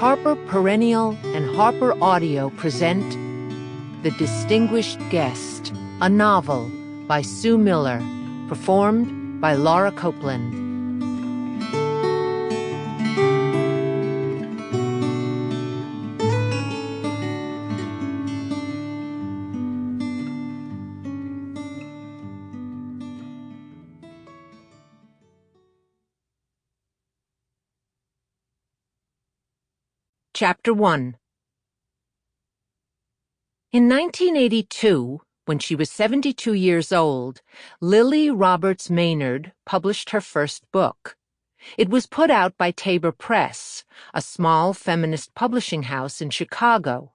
Harper Perennial and HarperAudio present The Distinguished Guest, a novel by Sue Miller, performed by Laura Copland. Chapter 1. In 1982, when she was 72 years old, Lily Roberts Maynard published her first book. It was put out by Tabor Press, a small feminist publishing house in Chicago.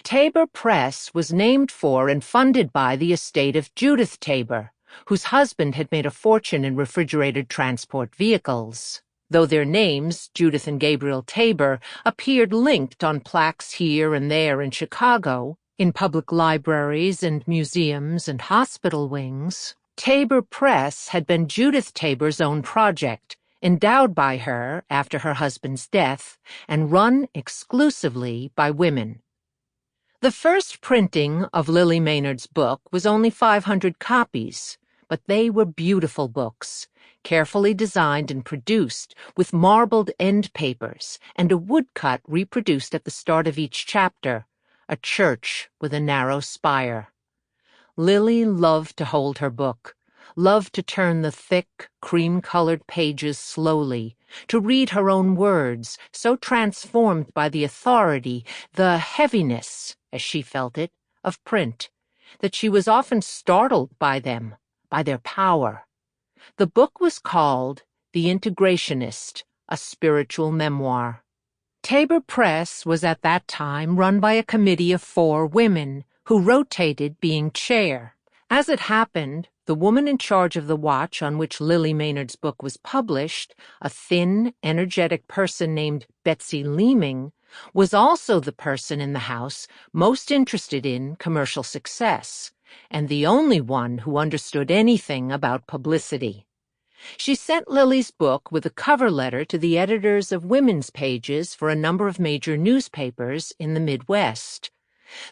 Tabor Press was named for and funded by the estate of Judith Tabor, whose husband had made a fortune in refrigerated transport vehicles, though their names, Judith and Gabriel Tabor, appeared linked on plaques here and there in Chicago, in public libraries and museums and hospital wings. Tabor Press had been Judith Tabor's own project, endowed by her after her husband's death, and run exclusively by women. The first printing of Lily Maynard's book was only 500 copies, but they were beautiful books, carefully designed and produced, with marbled end papers and a woodcut reproduced at the start of each chapter, a church with a narrow spire. Lily loved to hold her book, loved to turn the thick, cream-colored pages slowly, to read her own words, so transformed by the authority, the heaviness, as she felt it, of print, that she was often startled by them, by their power. The book was called The Integrationist, a Spiritual Memoir. Tabor Press was at that time run by a committee of 4 women, who rotated being chair. As it happened, the woman in charge of the watch on which Lily Maynard's book was published, a thin, energetic person named Betsy Leeming, was also the person in the house most interested in commercial success, and the only one who understood anything about publicity. She sent Lily's book with a cover letter to the editors of women's pages for a number of major newspapers in the Midwest.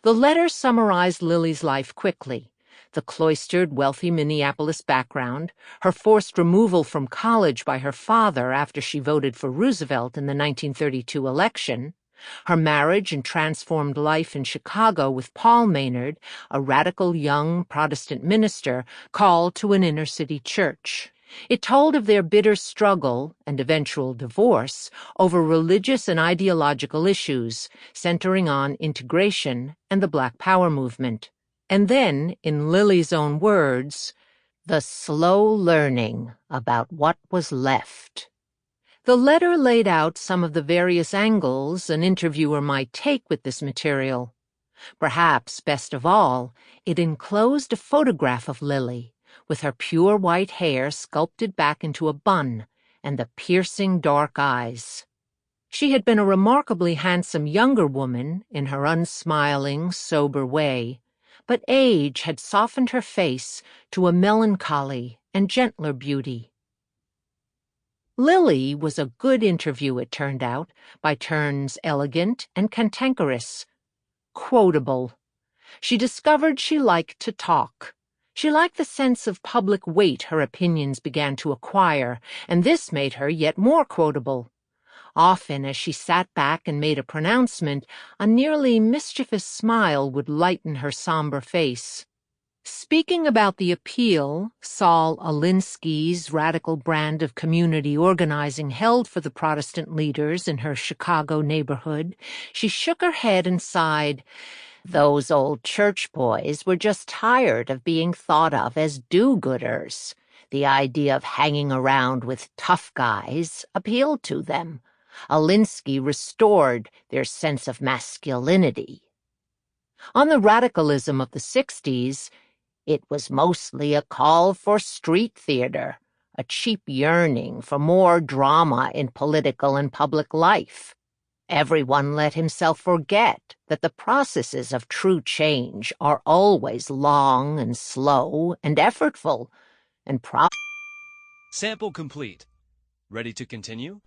The letter summarized Lily's life quickly: the cloistered, wealthy Minneapolis background, her forced removal from college by her father after she voted for Roosevelt in the 1932 election, her marriage and transformed life in Chicago with Paul Maynard, a radical young Protestant minister called to an inner-city church. It told of their bitter struggle and eventual divorce over religious and ideological issues, centering on integration and the Black Power movement. And then, in Lily's own words, the slow learning about what was left. The letter laid out some of the various angles an interviewer might take with this material. Perhaps, best of all, it enclosed a photograph of Lily, with her pure white hair sculpted back into a bun and the piercing dark eyes. She had been a remarkably handsome younger woman in her unsmiling, sober way, but age had softened her face to a melancholy and gentler beauty. Lily was a good interview, it turned out, by turns elegant and cantankerous. Quotable. She discovered she liked to talk. She liked the sense of public weight her opinions began to acquire, and this made her yet more quotable. Often, as she sat back and made a pronouncement, a nearly mischievous smile would lighten her somber face. Speaking about the appeal Saul Alinsky's radical brand of community organizing held for the Protestant leaders in her Chicago neighborhood, she shook her head and sighed. Those old church boys were just tired of being thought of as do-gooders. The idea of hanging around with tough guys appealed to them. Alinsky restored their sense of masculinity. On the radicalism of the 60s, it was mostly a call for street theater, a cheap yearning for more drama in political and public life. Everyone let himself forget that the processes of true change are always long and slow and effortful, and Sample complete. Ready to continue?